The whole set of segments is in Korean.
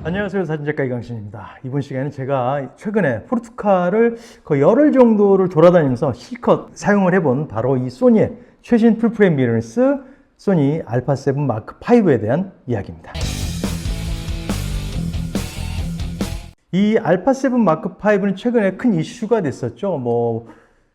안녕하세요, 사진작가 이강신입니다. 이번 시간에는 제가 최근에 포르투갈을 거의 열흘 정도를 돌아다니면서 실컷 사용을 해본 바로 이 소니의 최신 풀프레임 미러리스 소니 알파7 마크5에 대한 이야기입니다. 이 알파7 마크5는 최근에 큰 이슈가 됐었죠.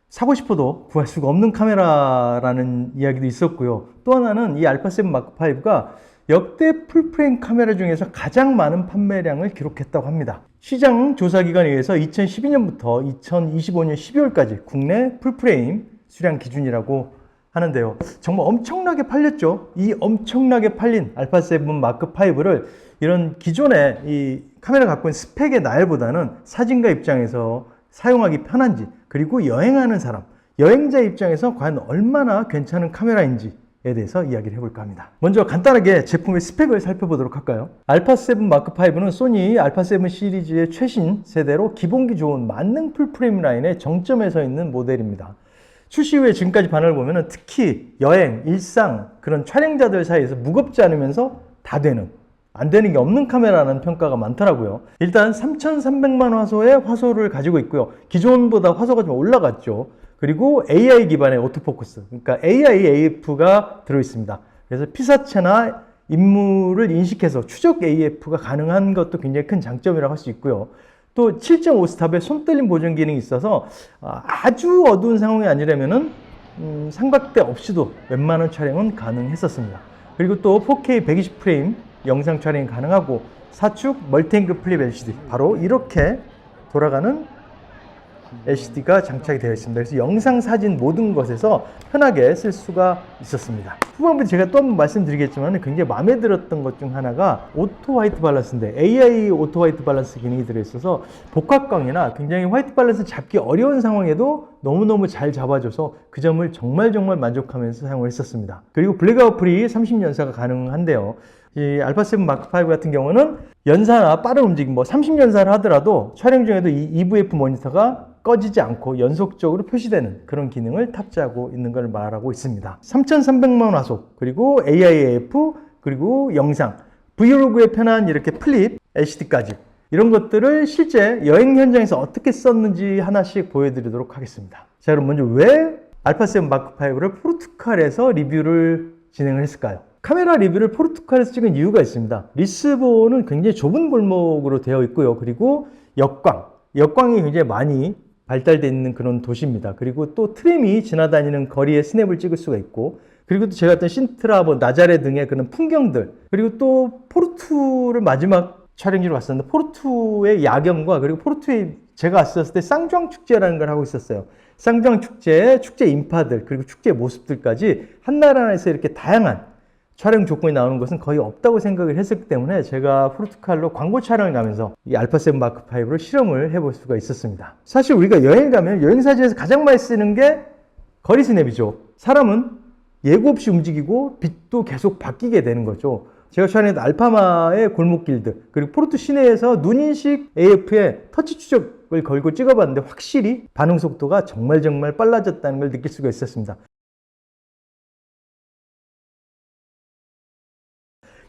사고 싶어도 구할 수가 없는 카메라라는 이야기도 있었고요. 또 하나는 이 알파7 마크5가 역대 풀프레임 카메라 중에서 가장 많은 판매량을 기록했다고 합니다. 시장 조사기관에 의해서 2012년부터 2025년 12월까지 국내 풀프레임 수량 기준이라고 하는데요. 정말 엄청나게 팔렸죠. 이 엄청나게 팔린 알파7 마크5를 이런 기존의 이 카메라 갖고 있는 스펙의 나열보다는 사진가 입장에서 사용하기 편한지, 그리고 여행하는 사람, 여행자 입장에서 과연 얼마나 괜찮은 카메라인지 에 대해서 이야기를 해볼까 합니다. 먼저 간단하게 제품의 스펙을 살펴보도록 할까요? 알파7 마크5는 소니 알파7 시리즈의 최신 세대로 기본기 좋은 만능 풀프레임 라인의 정점에 서 있는 모델입니다. 출시 후에 지금까지 반응을 보면 특히 여행, 일상, 그런 촬영자들 사이에서 무겁지 않으면서 다 되는, 안 되는 게 없는 카메라라는 평가가 많더라고요. 일단 3300만 화소의 화소를 가지고 있고요. 기존보다 화소가 좀 올라갔죠. 그리고 AI 기반의 오토포커스, 그러니까 AI AF가 들어있습니다. 그래서 피사체나 인물을 인식해서 추적 AF가 가능한 것도 굉장히 큰 장점이라고 할 수 있고요. 또 7.5스탑의 손떨림 보정 기능이 있어서 아주 어두운 상황이 아니라면은 삼각대 없이도 웬만한 촬영은 가능했었습니다. 그리고 또 4K 120프레임 영상 촬영이 가능하고 사축 멀티앵글 플립 LCD, 바로 이렇게 돌아가는 LCD가 장착이 되어 있습니다. 그래서 영상, 사진 모든 것에서 편하게 쓸 수가 있었습니다. 후반부에 제가 또 한번 말씀드리겠지만 굉장히 마음에 들었던 것 중 하나가 오토 화이트 밸런스인데, AI 오토 화이트 밸런스 기능이 들어있어서 복합광이나 굉장히 화이트 밸런스 잡기 어려운 상황에도 너무너무 잘 잡아줘서 그 점을 정말 만족하면서 사용을 했었습니다. 그리고 블랙아웃 프리 30연사가 가능한데요. 이 알파7 마크5 같은 경우는 연사나 빠른 움직임, 30연사를 하더라도 촬영 중에도 이 EVF 모니터가 꺼지지 않고 연속적으로 표시되는 그런 기능을 탑재하고 있는 걸 말하고 있습니다. 3300만 화소, 그리고 AIF, 그리고 영상, 브이로그에 편한 이렇게 플립 LCD까지, 이런 것들을 실제 여행 현장에서 어떻게 썼는지 하나씩 보여드리도록 하겠습니다. 자, 그럼 먼저 왜 알파7 마크5를 포르투갈에서 리뷰를 진행을 했을까요? 카메라 리뷰를 포르투갈에서 찍은 이유가 있습니다. 리스본은 굉장히 좁은 골목으로 되어 있고요. 그리고 역광이 굉장히 많이 발달되어 있는 그런 도시입니다. 그리고 또 트램이 지나다니는 거리에 스냅을 찍을 수가 있고, 그리고 또 제가 갔던 신트라, 나자레 등의 그런 풍경들, 그리고 또 포르투를 마지막 촬영지로 갔었는데 포르투의 야경과, 그리고 포르투에 제가 왔었을 때 쌍주앙 축제라는 걸 하고 있었어요. 쌍주앙 축제 인파들, 그리고 축제 모습들까지 한 나라 안에서 이렇게 다양한 촬영 조건이 나오는 것은 거의 없다고 생각을 했었기 때문에 제가 포르투갈로 광고 촬영을 가면서 이 알파7 마크5로 실험을 해볼 수가 있었습니다. 사실 우리가 여행 가면 여행사진에서 가장 많이 쓰는 게 거리 스냅이죠. 사람은 예고 없이 움직이고 빛도 계속 바뀌게 되는 거죠. 제가 촬영했던 알파마의 골목길들, 그리고 포르투 시내에서 눈인식 AF에 터치 추적을 걸고 찍어봤는데 확실히 반응 속도가 정말 빨라졌다는 걸 느낄 수가 있었습니다.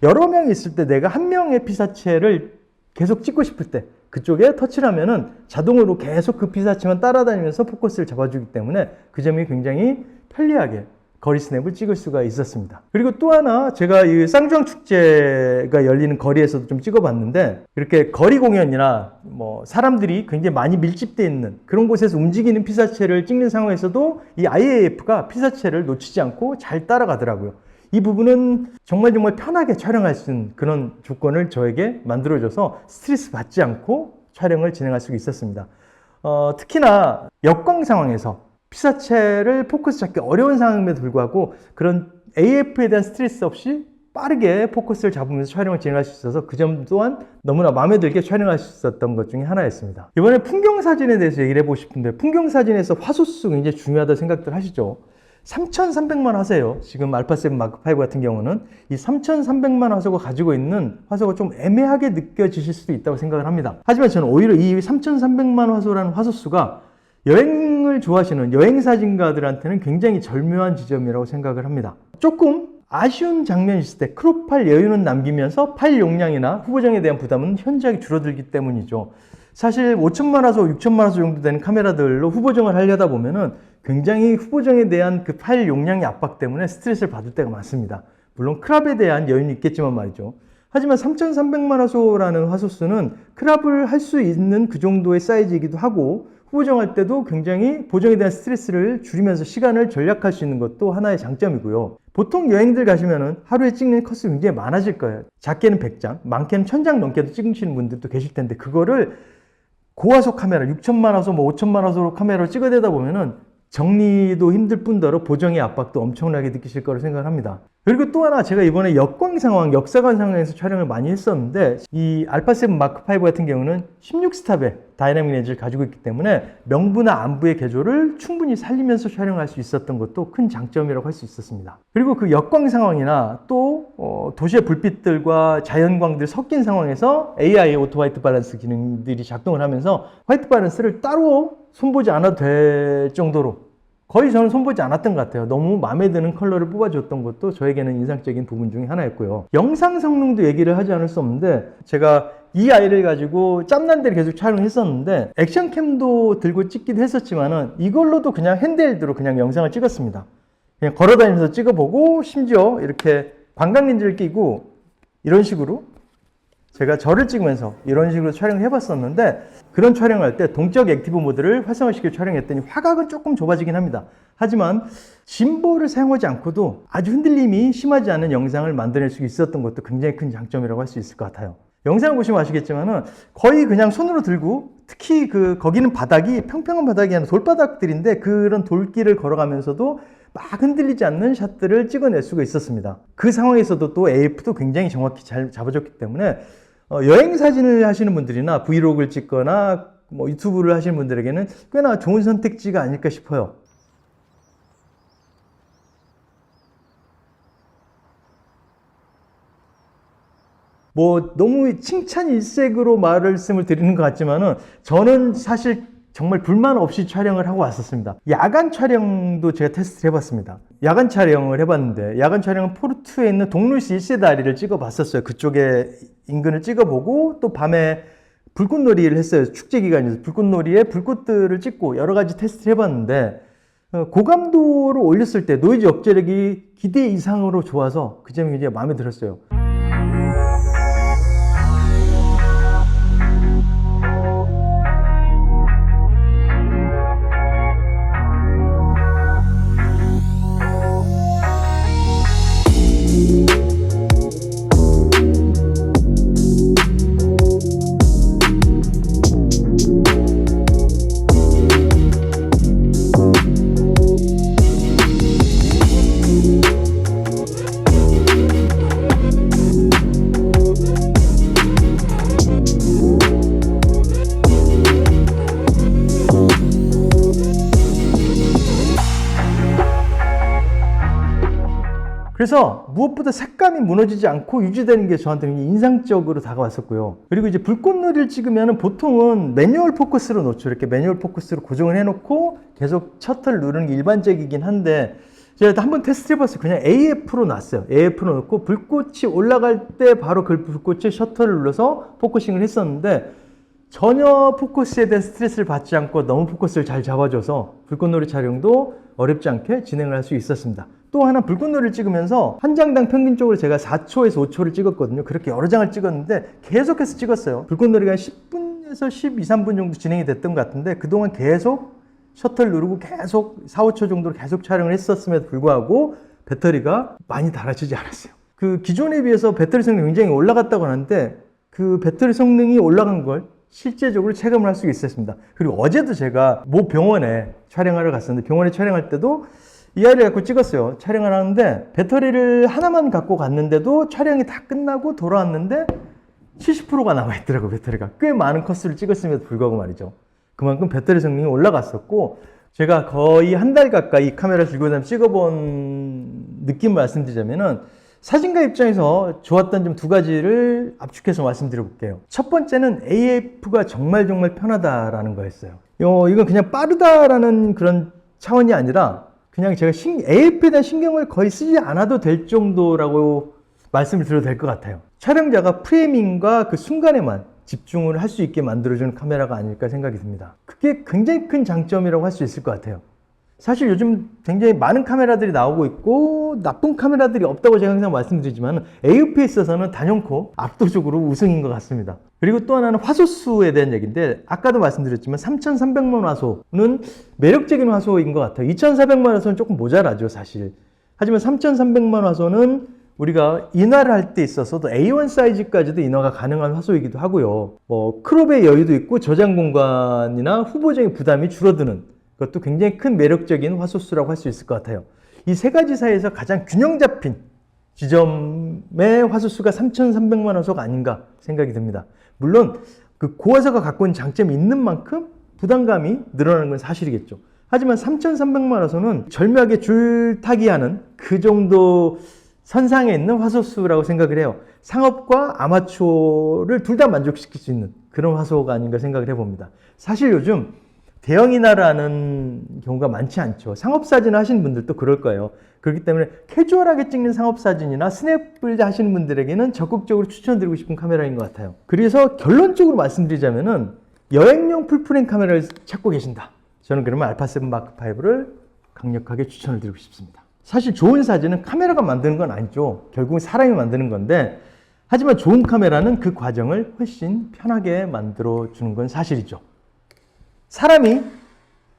여러 명이 있을 때 내가 한 명의 피사체를 계속 찍고 싶을 때 그쪽에 터치를 하면은 자동으로 계속 그 피사체만 따라다니면서 포커스를 잡아주기 때문에 그 점이 굉장히 편리하게 거리 스냅을 찍을 수가 있었습니다. 그리고 또 하나, 제가 이 쌍주앙 축제가 열리는 거리에서도 좀 찍어봤는데, 이렇게 거리 공연이나 사람들이 굉장히 많이 밀집되어 있는 그런 곳에서 움직이는 피사체를 찍는 상황에서도 이 IAF가 피사체를 놓치지 않고 잘 따라가더라고요. 이 부분은 정말 편하게 촬영할 수 있는 그런 조건을 저에게 만들어줘서 스트레스 받지 않고 촬영을 진행할 수 있었습니다. 특히나 역광 상황에서 피사체를 포커스 잡기 어려운 상황임에도 불구하고 그런 AF에 대한 스트레스 없이 빠르게 포커스를 잡으면서 촬영을 진행할 수 있어서 그 점 또한 너무나 마음에 들게 촬영할 수 있었던 것 중에 하나였습니다. 이번에 풍경 사진에 대해서 얘기를 해보고 싶은데, 풍경 사진에서 화소수 굉장히 중요하다고 생각들 하시죠? 3,300만 화소예요. 지금 알파7 마크5 같은 경우는 이 3,300만 화소가 가지고 있는 화소가 좀 애매하게 느껴지실 수도 있다고 생각을 합니다. 하지만 저는 오히려 이 3,300만 화소라는 화소수가 여행을 좋아하시는 여행 사진가들한테는 굉장히 절묘한 지점이라고 생각을 합니다. 조금 아쉬운 장면이 있을 때 크롭할 여유는 남기면서 파일 용량이나 후보정에 대한 부담은 현저하게 줄어들기 때문이죠. 사실 5천만 화소, 6천만 화소 정도 되는 카메라들로 후보정을 하려다 보면은 굉장히 후보정에 대한 그 파일 용량의 압박 때문에 스트레스를 받을 때가 많습니다. 물론 크랍에 대한 여유는 있겠지만 말이죠. 하지만 3,300만 화소라는 화소수는 크랍을 할 수 있는 그 정도의 사이즈이기도 하고, 후보정할 때도 굉장히 보정에 대한 스트레스를 줄이면서 시간을 절약할 수 있는 것도 하나의 장점이고요. 보통 여행들 가시면은 하루에 찍는 컷이 굉장히 많아질 거예요. 작게는 100장, 많게는 1000장 넘게도 찍으시는 분들도 계실 텐데, 그거를 고화소 카메라, 6천만 화소, 5천만 화소 카메라로 찍어대다 보면은 정리도 힘들 뿐더러 보정의 압박도 엄청나게 느끼실 거라고 생각을 합니다. 그리고 또 하나, 제가 이번에 역광 상황, 역사관 상황에서 촬영을 많이 했었는데, 이 알파7 마크5 같은 경우는 16스탑의 다이나믹 렌즈를 가지고 있기 때문에 명부나 안부의 개조를 충분히 살리면서 촬영할 수 있었던 것도 큰 장점이라고 할 수 있었습니다. 그리고 그 역광 상황이나 또 도시의 불빛들과 자연광들 섞인 상황에서 AI 오토 화이트 밸런스 기능들이 작동을 하면서 화이트 밸런스를 따로 손보지 않아도 될 정도로 거의 저는 손보지 않았던 것 같아요. 너무 마음에 드는 컬러를 뽑아줬던 것도 저에게는 인상적인 부분 중에 하나였고요. 영상 성능도 얘기를 하지 않을 수 없는데, 제가 이 아이를 가지고 짬난 데를 계속 촬영했었는데 액션캠도 들고 찍기도 했었지만은 이걸로도 그냥 핸드헬드로 그냥 영상을 찍었습니다. 그냥 걸어다니면서 찍어보고, 심지어 이렇게 광각 렌즈를 끼고 이런 식으로 제가 저를 찍으면서 이런 식으로 촬영을 해봤었는데, 그런 촬영할 때 동적 액티브 모드를 활성화시켜 촬영했더니 화각은 조금 좁아지긴 합니다. 하지만 짐볼을 사용하지 않고도 아주 흔들림이 심하지 않은 영상을 만들어낼 수 있었던 것도 굉장히 큰 장점이라고 할 수 있을 것 같아요. 영상을 보시면 아시겠지만은 거의 그냥 손으로 들고, 특히 거기는 바닥이 평평한 바닥이 아니라 돌바닥들인데 그런 돌길을 걸어가면서도 막 흔들리지 않는 샷들을 찍어낼 수가 있었습니다. 그 상황에서도 또 AF도 굉장히 정확히 잘 잡아줬기 때문에 여행 사진을 하시는 분들이나 브이로그를 찍거나 유튜브를 하시는 분들에게는 꽤나 좋은 선택지가 아닐까 싶어요. 너무 칭찬 일색으로 말씀을 드리는 것 같지만은 저는 사실 정말 불만 없이 촬영을 하고 왔었습니다. 야간 촬영도 제가 테스트를 해봤습니다. 야간 촬영을 해봤는데, 야간 촬영은 포르투에 있는 동루시 1세 다리를 찍어봤었어요. 그쪽에 인근을 찍어보고, 또 밤에 불꽃놀이를 했어요. 축제 기간에서 불꽃놀이에 불꽃들을 찍고 여러 가지 테스트를 해봤는데, 고감도로 올렸을 때 노이즈 억제력이 기대 이상으로 좋아서 그 점이 굉장히 마음에 들었어요. 그래서 무엇보다 색감이 무너지지 않고 유지되는 게 저한테는 인상적으로 다가왔었고요. 그리고 이제 불꽃놀이를 찍으면 보통은 매뉴얼 포커스로 놓죠. 이렇게 매뉴얼 포커스로 고정을 해놓고 계속 셔터를 누르는 게 일반적이긴 한데, 제가 한번 테스트 해봤어요. 그냥 AF로 놨어요. AF로 놓고 불꽃이 올라갈 때 바로 그 불꽃에 셔터를 눌러서 포커싱을 했었는데, 전혀 포커스에 대한 스트레스를 받지 않고 너무 포커스를 잘 잡아줘서 불꽃놀이 촬영도 어렵지 않게 진행을 할 수 있었습니다. 또 하나, 불꽃놀이를 찍으면서 한 장당 평균적으로 제가 4초에서 5초를 찍었거든요. 그렇게 여러 장을 찍었는데 계속해서 찍었어요. 불꽃놀이가 한 10분에서 12, 3분 정도 진행이 됐던 것 같은데, 그동안 계속 셔터를 누르고 계속 4, 5초 정도로 계속 촬영을 했었음에도 불구하고 배터리가 많이 닳아지지 않았어요. 그 기존에 비해서 배터리 성능이 굉장히 올라갔다고 하는데, 그 배터리 성능이 올라간 걸 실제적으로 체감을 할 수 있었습니다. 그리고 어제도 제가 모 병원에 촬영하러 갔었는데, 병원에 촬영할 때도 이 아이를 갖고 찍었어요. 촬영을 하는데 배터리를 하나만 갖고 갔는데도 촬영이 다 끝나고 돌아왔는데 70%가 남아있더라고. 배터리가 꽤 많은 컷수를 찍었음에도 불구하고 말이죠. 그만큼 배터리 성능이 올라갔었고, 제가 거의 한 달 가까이 카메라 들고 다니면서 찍어본 느낌 말씀드리자면은, 사진가 입장에서 좋았던 점 두 가지를 압축해서 말씀드려 볼게요. 첫 번째는 AF가 정말 편하다라는 거였어요. 이건 그냥 빠르다라는 그런 차원이 아니라 그냥 제가 AF에 대한 신경을 거의 쓰지 않아도 될 정도라고 말씀을 드려도 될 것 같아요. 촬영자가 프레이밍과 그 순간에만 집중을 할 수 있게 만들어주는 카메라가 아닐까 생각이 듭니다. 그게 굉장히 큰 장점이라고 할 수 있을 것 같아요. 사실 요즘 굉장히 많은 카메라들이 나오고 있고 나쁜 카메라들이 없다고 제가 항상 말씀드리지만 AF에 있어서는 단연코 압도적으로 우승인 것 같습니다. 그리고 또 하나는 화소수에 대한 얘기인데, 아까도 말씀드렸지만 3300만 화소는 매력적인 화소인 것 같아요. 2400만 화소는 조금 모자라죠 사실. 하지만 3300만 화소는 우리가 인화를 할 때 있어서도 A1 사이즈까지도 인화가 가능한 화소이기도 하고요. 크롭의 여유도 있고 저장 공간이나 후보적인 부담이 줄어드는 그것도 굉장히 큰 매력적인 화소수라고 할 수 있을 것 같아요. 이 세 가지 사이에서 가장 균형 잡힌 지점의 화소수가 3300만 화소가 아닌가 생각이 듭니다. 물론 그 고화소가 갖고 있는 장점이 있는 만큼 부담감이 늘어나는 건 사실이겠죠. 하지만 3300만 화소는 절묘하게 줄타기하는 그 정도 선상에 있는 화소수라고 생각을 해요. 상업과 아마추어를 둘 다 만족시킬 수 있는 그런 화소가 아닌가 생각을 해봅니다. 사실 요즘 대형인화라는 경우가 많지 않죠. 상업사진을 하시는 분들도 그럴 거예요. 그렇기 때문에 캐주얼하게 찍는 상업사진이나 스냅을 하시는 분들에게는 적극적으로 추천드리고 싶은 카메라인 것 같아요. 그래서 결론적으로 말씀드리자면은 여행용 풀프레임 카메라를 찾고 계신다. 저는 그러면 알파7 마크5를 강력하게 추천을 드리고 싶습니다. 사실 좋은 사진은 카메라가 만드는 건 아니죠. 결국은 사람이 만드는 건데, 하지만 좋은 카메라는 그 과정을 훨씬 편하게 만들어 주는 건 사실이죠. 사람이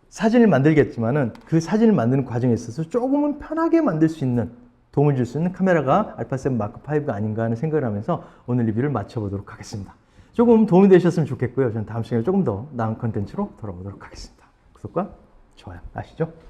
사진을 만들겠지만은 그 사진을 만드는 과정에 있어서 조금은 편하게 만들 수 있는, 도움을 줄 수 있는 카메라가 알파7 마크5가 아닌가 하는 생각을 하면서 오늘 리뷰를 마쳐보도록 하겠습니다. 조금 도움이 되셨으면 좋겠고요. 저는 다음 시간에 조금 더 나은 컨텐츠로 돌아오도록 하겠습니다. 구독과 좋아요 아시죠?